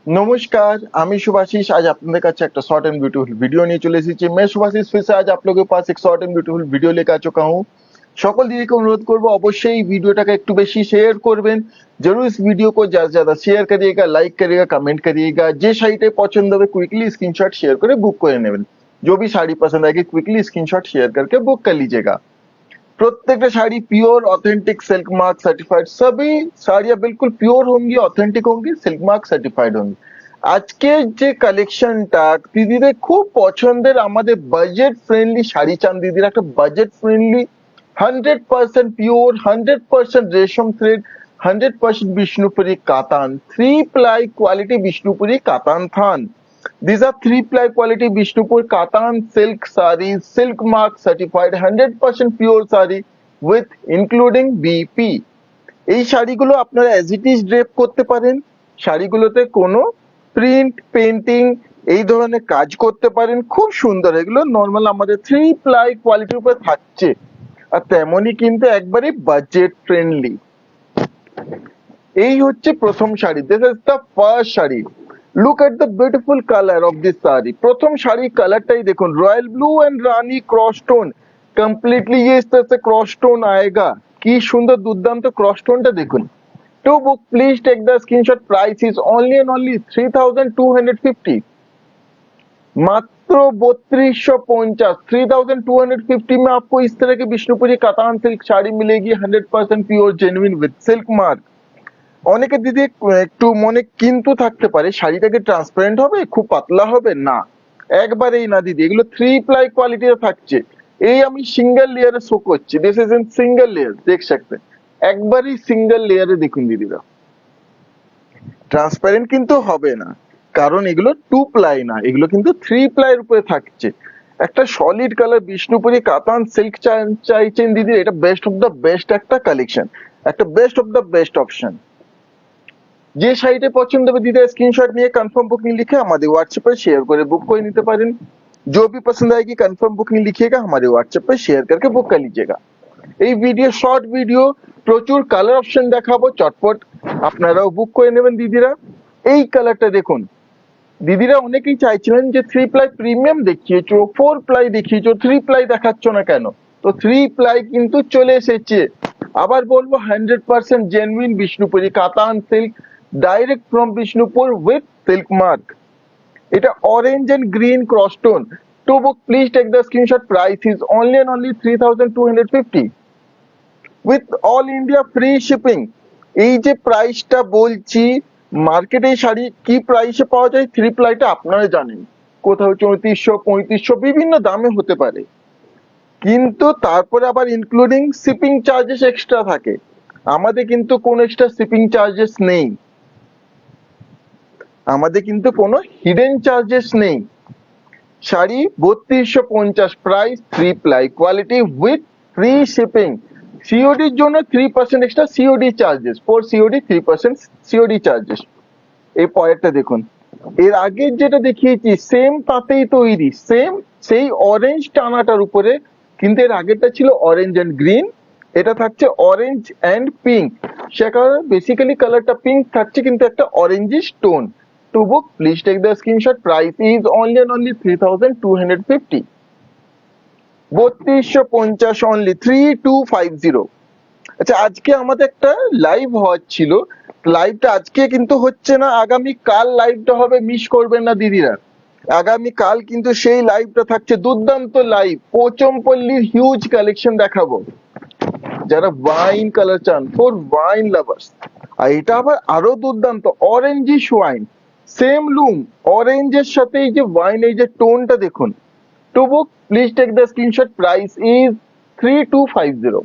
नमस्कार, আমি শুভাশিস। आज আপনাদের কাছে একটা शॉर्ट एंड ब्यूटीफुल वीडियो নিয়ে চলে এসেছি। मैं শুভাশিস फिर से आज आप लोगों के पास एक शॉर्ट एंड ब्यूटीफुल वीडियो लेकर आ चुका हूँ। সকল দিদিকে অনুরোধ করবো অবশ্যই এই ভিডিওটাকে একটু বেশি শেয়ার করবেন। जरूर इस वीडियो को ज्यादा से ज्यादा शेयर करिएगा, लाइक करिएगा, कमेंट करिएगा। যে শাড়িটাই পছন্দ হবে क्विकली स्क्रीनशॉट शेयर করে बुक করে নেবেন। जो भी साड़ी पसंद आएगी क्विकली स्क्रीनशॉट शेयर करके बुक कर लीजिएगा। प्रत्येकটা শাড়ি pure authentic silk mark certified, सभी साड़ियां बिल्कुल प्योर होंगी, ऑथेंटिक होंगी, सिल्क मार्क সার্টিফাইড होंगी। আজকের যে কালেকশনটা দিদিদের খুব পছন্দের, আমাদের বাজেট ফ্রেন্ডলি শাড়ি চান দিদিরা, একটা বাজেট ফ্রেন্ডলি 100% পিওর, 100% রেশম থ্রেড, 100% বিষ্ণুপুরি কাতান, 3 ply কোয়ালিটি বিষ্ণুপুরি কাতান থান। These are 3 ply quality Bishnupur Katan silk sarees, silk mark certified, 100% pure saree with including BP। এই শাড়িগুলো আপনারা অ্যাজ ইট ইজ ড্রেপ করতে পারেন। শাড়িগুলোতে কোনো প্রিন্ট পেন্টিং এই ধরনের কাজ করতে পারেন, খুব সুন্দর। এগুলো নর্মাল আমাদের 3 ply কোয়ালিটির উপরে থাকছে, আর তেমনই কিন্তু একবারই বাজেট ফ্রেন্ডলি। এই হচ্ছে প্রথম sari, this is the first sari. Look at the beautiful colour of this sari. প্রথম শাড়ি কালারটাই দেখুন, royal blue and Rani cross tone, completely ये इस तरह से क्रॉस टोन आएगा। কি সুন্দর দুর্দান্ত ক্রস টোনটা দেখুন। To book please take the screenshot, price is only and only 3250। मात्र 3250, 3250 में आपको इस तरह की विष्णुपुरी कातान सिल्क साड़ी मिलेगी, 100% pure genuine with silk mark. অনেকে দিদি একটু মনে কিন্তু থাকতে পারে, শাড়িটা কি ট্রান্সপারেন্ট হবে, খুব পাতলা হবে? না, একবারেই না দিদি, এগুলো 3 ply কোয়ালিটিতে থাকছে। এই আমি সিঙ্গেল লেয়ারে শো করছি, this is in single layer, দেখ सकते हैं। একবারই সিঙ্গেল লেয়ারে দেখুন দিদিরা, ট্রান্সপারেন্ট কিন্তু হবে না, কারণ এগুলো 2 ply না, এগুলো কিন্তু 3 ply এর উপরে থাকছে। একটা solid colour Bishnupuri katan silk চাইছেন দিদি, এটা বেস্ট অফ দ্য বেস্ট একটা কালেকশন, একটা best of the best option. যে শাড়িটা পছন্দ হবে দিদি স্ক্রিনশট নিয়ে कंफर्म बुकिंग लिखे हमारे व्हाट्सएप पर शेयर করে বুক করে নিতে পারেন। जो भी पसंद आएगी कंफर्म बुकिंग लिखिएगा, हमारे व्हाट्सएप पर शेयर करके बुक कर लीजिएगा। এই ভিডিও শর্ট ভিডিও, প্রচুর কালার অপশন দেখাবো, চটপট আপনারাও বুক করে নেবেন দিদিরা। এই কালারটা দেখুন দিদিরা, অনেকেই চাইছিলেন যে 3 ply প্রিমিয়াম দেখিয়েছো, 4 ply দেখিয়েছো, 3 ply দেখাচ্ছ না কেন? তো 3 ply কিন্তু চলে এসেছে। আবার বলবো 100% genuine Bishnupuri katan silk, direct from Bishnupur with silk mark. এটা orange and green cross tone. To book please take the screenshot, price is only and only 3250 with all India free shipping. এই যে প্রাইসটা বলছি, মার্কেটে এই শাড়ি কি প্রাইসে পাওয়া যায় 3 plyটা আপনারা জানেন, কোথাও 3400 3500 বিভিন্ন দামে হতে পারে, কিন্তু তারপরে আবার ইনক্লুডিং শিপিং চার্জেস এক্সট্রা থাকে। আমাদের কিন্তু কোনো এক্সট্রা শিপিং চার্জেস নেই, আমাদের কিন্তু কোনো হিডেন চার্জেস নেই। Sari 3250, price 3 ply quality with free shipping. সিওডির জন্য 3% extra COD charges, for COD 3% COD charges. এই পরেরটা দেখুন, এর আগে যেটা দেখিয়েছি সেম তাতেই তৈরি, সেম সেই অরেঞ্জ টানাটার উপরে, কিন্তু এর আগেরটা ছিল অরেঞ্জ এন্ড গ্রিন, এটা থাকছে অরেঞ্জ এন্ড পিঙ্ক। সেখানে বেসিক্যালি কালারটা পিঙ্ক থাকছে, কিন্তু একটা orangish tone. To book please take the screenshot, price is only and only 3250। 3250 only, 3250। আচ্ছা, আজকে আমাদের একটা লাইভ হচ্ছিল, লাইভটা আজকে কিন্তু হচ্ছে না, আগামী কাল লাইভটা হবে, মিস করবেন না দিদিরা। আগামী কাল কিন্তু সেই লাইভটা থাকছে, দুর্দান্ত লাইভ, পোচমপল্লির হিউজ কালেকশন দেখাবো। যারা ওয়াইন কালার চান, ফর ওয়াইন লাভার্স। আর এটা আবার আরো দুর্দান্ত, অরেঞ্জিশ ওয়াইন, সেম লুম, অরেঞ্জের সাথে এই যে ওয়াইন, এই যে টোনটা দেখুন। To book please take the screenshot, price is 3250।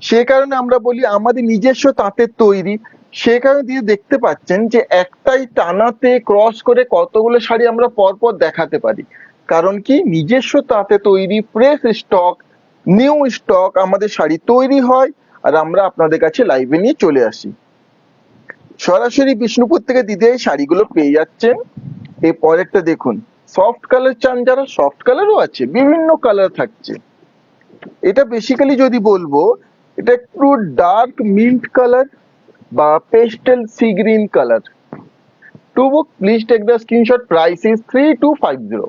সে কারণে আমরা বলি আমাদের নিজস্ব তাঁতের তৈরি, সে কারণে দিয়ে দেখতে পাচ্ছেন যে একটাই টানাতে ক্রস করে কতগুলো শাড়ি আমরা পরপর দেখাতে পারি। কারণ কি, নিজস্ব তাঁতে তৈরি, ফ্রেশ স্টক, নিউ স্টক আমাদের শাড়ি তৈরি হয়, আর আমরা আপনাদের কাছে লাইভে নিয়ে চলে আসি। সরাসরি বিষ্ণুপুর থেকে দিদি এই শাড়িগুলো পেয়ে যাচ্ছেন। এই পরেরটা দেখুন, সফট কালার চান যারা, সফট কালারও আছে, বিভিন্ন কালার থাকছে। এটা বেসিক্যালি যদি বলবো, এটা একটু ডার্ক মিন্ট কালার, বা pastel sea green colour. To book please take the screenshot, price is 3250,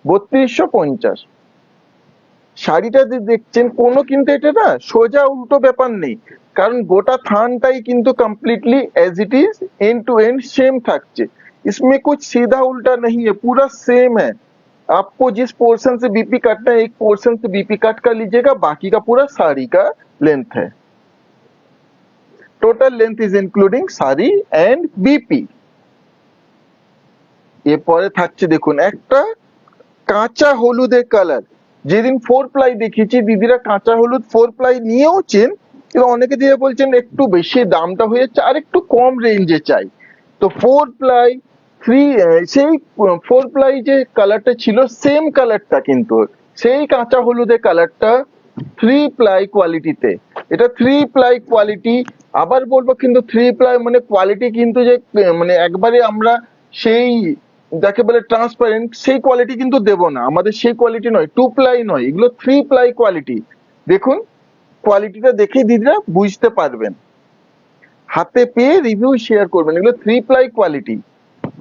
3250। শাড়িটা যে দেখছেন কোনো কিন্তু এটা না সোজা উল্টো ব্যাপার নেই, কারণ গোটা থানটাই কিন্তু completely as it is end to end same থাকছে, इसमें कुछ सीधा उल्टा नहीं है, पूरा सेम है। आपको जिस पोर्शन से बीपी काटना है एक पोर्शन से बीपी काट कर लीजिएगा, बाकी का पूरा साड़ी का लेंथ है। Total length is including sari and BP. এরপরে থাকছে দেখুন একটা কাঁচা হলুদের কালার। যেদিন 4 প্লাই দেখিয়েছি দিদিরা কাঁচা হলুদ 4 প্লাই নিয়েওছেন, কিন্তু অনেকে দিদি বলছেন একটু বেশি দামটা হয়ে যাচ্ছে, আর একটু কম রেঞ্জে চাই। তো 4 প্লাই 3 সেই 4 প্লাই যে কালারটা ছিল সেম কালারটা, কিন্তু সেই কাঁচা হলুদের কালারটা 3 প্লাই কোয়ালিটিতে। এটা 3 প্লাই কোয়ালিটি। আবার বলবো কিন্তু 3 প্লাই মানে কোয়ালিটি কিন্তু যে মানে একবারে আমরা সেই যাকে বলে ট্রান্সপারেন্ট সেই কোয়ালিটি কিন্তু দেব না, আমাদের সেই কোয়ালিটি নয়, 2 প্লাই নয়, এগুলো 3 প্লাই কোয়ালিটি। দেখুন কোয়ালিটিটা দেখে দিদিরা বুঝতে পারবেন, হাতে পেয়ে রিভিউ শেয়ার করবেন। এগুলো 3 ply quality.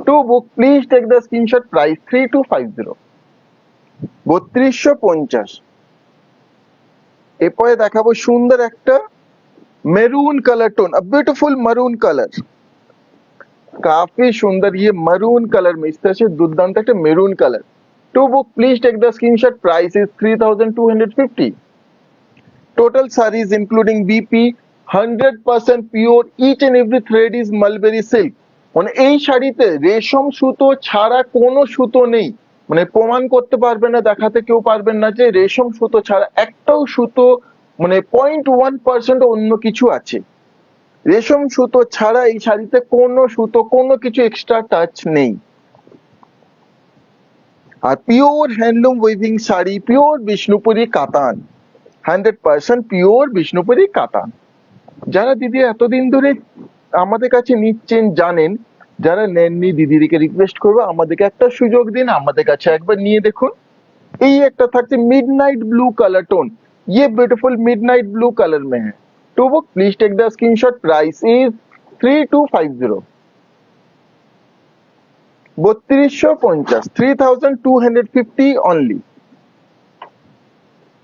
To book please take the screenshot, price 3250, 3250। এরপরে দেখাবো সুন্দর একটা maroon colour tone, a beautiful maroon colour, काफी सुंदर ये मरून कलर में इस तरह से दुर्दांत একটা maroon colour. To book please take the screenshot, price is 3250। Total sarees including BP 100% pure, each and every thread is mulberry silk। মানে এই শাড়িতে রেশম সুতো ছাড়া কোনো সুতো নেই, মানে প্রমাণ করতে পারবে না, দেখাতে কেউ পারবেন না যে রেশম সুতো ছাড়া একটাও সুতো, মানে 0.1% অন্য কিছু আছে। রেশম সুতো ছাড়া এই শাড়িতে কোনো সুতো কোনো কিছু এক্সট্রা টাচ নেই। আর pure handloom weaving sari, pure Bishnupuri katan, 100% pure Bishnupuri কাতান। যারা দিদি এতদিন ধরে আমাদের কাছে নিচ্ছেন জানেন, যারা নেননি দিদিকে রিকোয়েস্ট করবো আমাদেরকে একটা সুযোগ দিন, আমাদের কাছে একবার নিয়ে দেখুন। এই একটা থাকছে मिडनाइट ब्लू कलर टोन, ये ब्यूटीफुल मिडनाइट ब्लू कलर में है। To book please take the screenshot, price is 3250, 3250, 3250 only.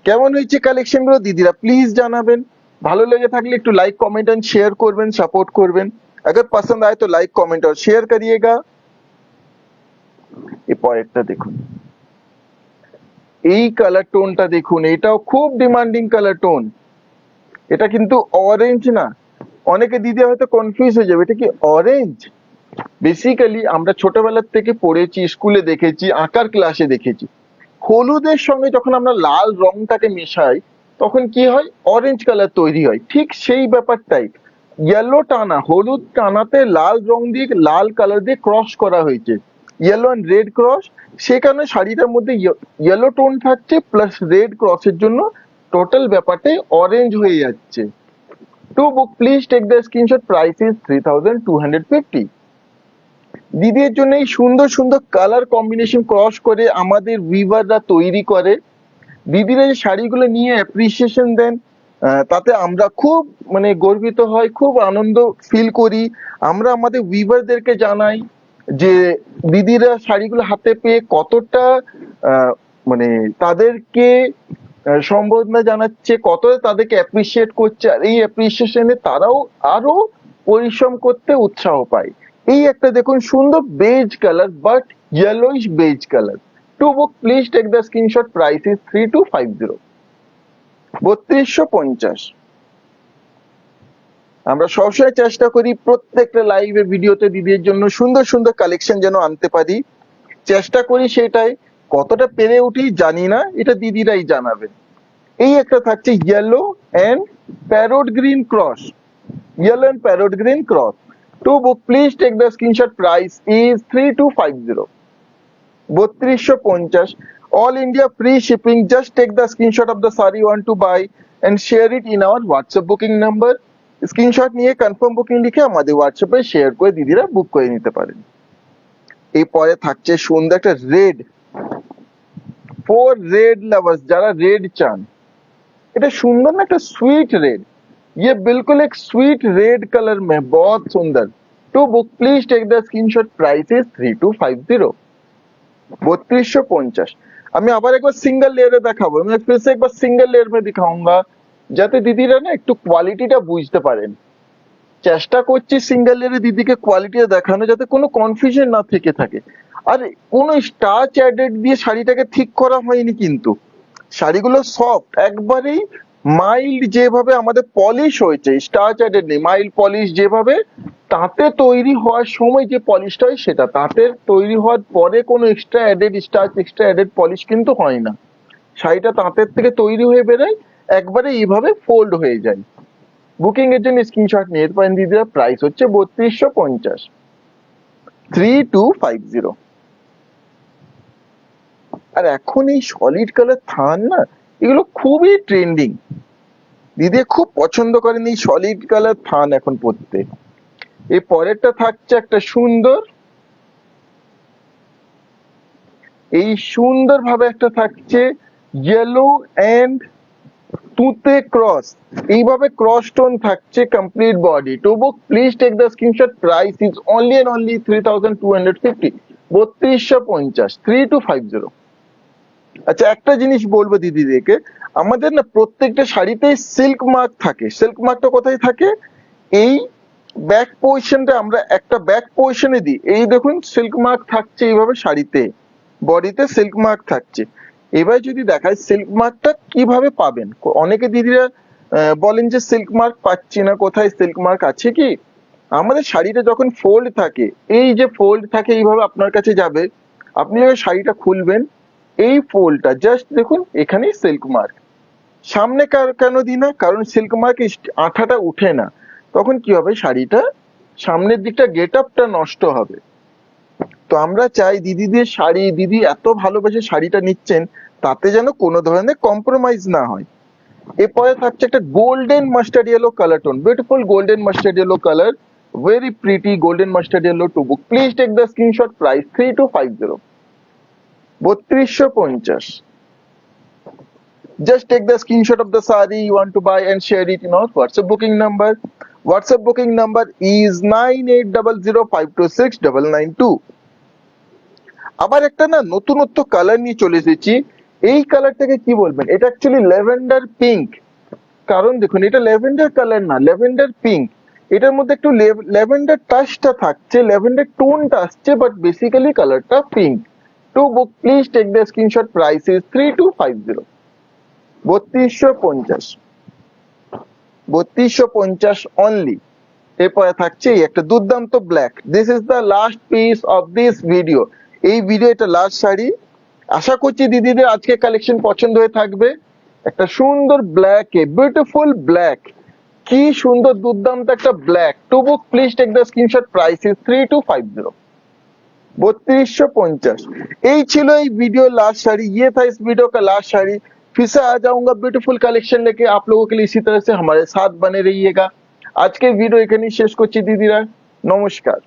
কেমন হয়েছে কালেকশন গুলো দিদিরা প্লিজ জানাবেন, ভালো লেগে থাকলে একটু लाइक कमेंट एंड शेयर করবেন, সাপোর্ট করবেন। अगर पसंद आए तो लाइक कमेंट और शेयर करिएगा। এরপর একটা দেখুন, এই কালার টোনটা দেখুন, এটাও খুব ডিমান্ডিং কালার টোন। এটা কিন্তু অরেঞ্জ না, অনেকে দিদি হয়তো কনফিউজ হয়ে যাবে এটা কি অরেঞ্জ। বেসিক্যালি আমরা ছোটবেলার থেকে পড়েছি, স্কুলে দেখেছি, আঁকার ক্লাসে দেখেছি, হলুদের সঙ্গে যখন আমরা লাল রংটাকে মেশাই তখন কি হয়, অরেঞ্জ কালার তৈরি হয়। ঠিক সেই ব্যাপারটাই ইয়েলো টানা, হলুদ টানাতে লাল রং দিয়ে লাল কালার দিয়ে ক্রস করা হয়েছে, ইয়েলো এন্ড রেড ক্রস। সে কারণে শাড়িটার মধ্যে ইয়েলো টোন থাকছে প্লাস রেড ক্রসের জন্য টোটাল ব্যাপারটাই অরেঞ্জ হয়ে যাচ্ছে। To book please take the screenshot, price is 3250। দিদির জন্য এই সুন্দর সুন্দর কালার কম্বিনেশন ক্রস করে আমাদের উইভাররা তৈরি করে। দিদিরা যে শাড়িগুলো নিয়ে অ্যাপ্রিসিয়েশন দেন তাতে আমরা খুব মানে গর্বিত হয়, খুব আনন্দ ফিল করি। আমরা আমাদের উইভারদেরকে জানাই যে দিদিরা শাড়িগুলো হাতে পেয়ে কতটা মানে তাদেরকে সম্বোধনা জানাচ্ছে, কতটা তাদেরকে অ্যাপ্রিসিয়েট করছে, আর এই অ্যাপ্রিসিয়েশনে তারাও আরো পরিশ্রম করতে উৎসাহ পায়। এই একটা দেখুন সুন্দর beige colour but yellowish beige colour. To book please take the screenshot, price is 3250, 3250। আমরা সবসময় চেষ্টা করি প্রত্যেকটা লাইভে ভিডিওতে দিদির জন্য সুন্দর সুন্দর কালেকশন যেন আনতে পারি, চেষ্টা করি সেটাই। কতটা পেরে উঠি জানি না, এটা দিদিরাই জানাবে। এই একটা থাকছে yellow and parrot green cross, yellow and parrot green cross. To book please take the screenshot, price is 3250, 3250। All India free shipping. Just take the screenshot of the sari want to buy and share it in our WhatsApp booking number. Screenshot নিয়ে confirm booking লিখে আমাদের হোয়াটসঅ্যাপে share করে দিদিরা বুক করে নিতে পারেন। এরপরে থাকছে সুন্দর একটা রেড, ফর রেড লাভার্স, যারা রেড চান, এটা সুন্দর না একটা সুইট রেড, ये बिल्कुल एक स्वीट रेड कलर में, बहुत सुंदर। To book please take the screenshot, price is 3250, 3250। আমি আবার একবার সিঙ্গেল লেয়ারে দেখাবো, আমি फिर से একবার সিঙ্গেল লেয়ার में दिखाऊंगा যাতে দিদিরা না একটু কোয়ালিটিটা বুঝতে পারেন। চেষ্টা করছি সিঙ্গেল লেয়ারে দিদিকে কোয়ালিটিটা দেখানো যাতে কোনো কনফিউশন না থেকে থাকে। আর কোনো স্টার্চ অ্যাডেড দিয়ে শাড়িটাকে ঠিক করা হয়নি, কিন্তু শাড়িগুলো সফট, একবারেই মাইল্ড, যেভাবে আমাদের পলিশ হয়েছে, স্টার্চ অ্যাডেড নেই, মাইল্ড পলিশ, যেভাবে তাঁতে তৈরি হওয়ার সময় যে পলিশটা হয় সেটা, তাঁতের তৈরি হওয়ার পরে কোনো extra added starch, extra added polish কিন্তু হয় না। শাড়িটা তাঁতের থেকে তৈরি হয়ে বেরোয়, একবারে এইভাবে ফোল্ড হয়ে যায়। বুকিং এর জন্য স্ক্রিনশট নিয়ে পারেন দিদিরা, প্রাইস হচ্ছে 3250, 3250। আর এখন এই সলিড কালার থান না, এগুলো খুবই ট্রেন্ডিং, দিদি খুব পছন্দ করেন এই সলিড কালার থান এখন পরতে। এই পরেরটা থাকছে একটা সুন্দর, এই সুন্দর ভাবে একটা থাকছে ইয়েলো এন্ড তুতে ক্রস, এইভাবে ক্রস টোন থাকছে complete body. To book please take the screenshot, price is only and only 3250, 3250, 3250। আচ্ছা একটা জিনিস বলবো দিদিদেরকে, আমাদের না প্রত্যেকটা শাড়িতেই সিল্ক মার্ক থাকে। সিল্ক মার্কটা কোথায় থাকে? এই ব্যাক পজিশনটা আমরা একটা ব্যাক পজিশনে দিই, এই দেখুন সিল্ক মার্ক থাকছে এইভাবে শাড়িতে, বডিতে সিল্ক মার্ক থাকছে। এবার যদি দেখায় সিল্ক মার্কটা কিভাবে পাবেন, অনেকে দিদিরা বলেন যে সিল্ক মার্ক পাচ্ছি না, কোথায় সিল্ক মার্ক আছে কি? আমাদের শাড়িটা যখন ফোল্ড থাকে, এই যে ফোল্ড থাকে এইভাবে আপনার কাছে যাবে, আপনি যখন শাড়িটা খুলবেন, এই ফোল্ডটা জাস্ট দেখুন এখানেই সিল্ক মার্ক। সামনে কেন দিই না? কারণ সিল্ক মার্ক আঠাটা উঠে না, তখন কি হবে, শাড়িটা সামনের দিকটা গেট আপটা নষ্ট হবে। তো আমরা চাই দিদিদের শাড়ি, দিদি এত ভালোবেসে শাড়িটা নিচ্ছেন, তাতে যেন কোনো ধরনের কম্প্রোমাইজ না হয়। এরপরে থাকছে একটা golden mustard yellow colour tone, beautiful golden mustard yellow colour, very pretty golden mustard yellow. To book please take the screenshot, price 3250, 3250। Just take the screenshot of the saree you want to buy and share it in our WhatsApp booking number. WhatsApp booking number is 9800526992। আবার একটা না নতুনত্ব colour নিয়ে চলে এসেছি, এই কালারটাকে কি বলবেন? এটা অ্যাকচুয়ালি ল্যাভেন্ডার পিঙ্ক। কারণ দেখুন এটা ল্যাভেন্ডার কালার না, ল্যাভেন্ডার পিঙ্ক। এটার মধ্যে একটু ল্যাভেন্ডার টাচটা থাকছে, ল্যাভেন্ডার টোনটা আসছে, বাট বেসিক্যালি কালারটা pink. To book please take the screenshot, price is 3250, 3250, 3250 only. এরপরে থাকছে একটা দুর্দান্ত black. This is the last piece of this video. এই ভিডিও এটা লাস্ট শাড়ি। আশা করছি দিদিদের আজকে কালেকশন পছন্দ হয়ে থাকবে। একটা সুন্দর ব্ল্যাক, এ বিউটিফুল ব্ল্যাক, কি সুন্দর দুর্দান্ত একটা black. To book please take the screenshot, price is 3250, 3250। এই ছিল এই वीडियो लास्ट साड़ी, ये था इस वीडियो का लास्ट साड़ी। फिर से आ जाऊंगा ब्यूटीफुल कलेक्शन लेके आप लोगों के लिए, इसी तरह से हमारे साथ बने रहिएगा। आज के वीडियो এখানেই শেষ করছি দিদিরা, নমস্কার।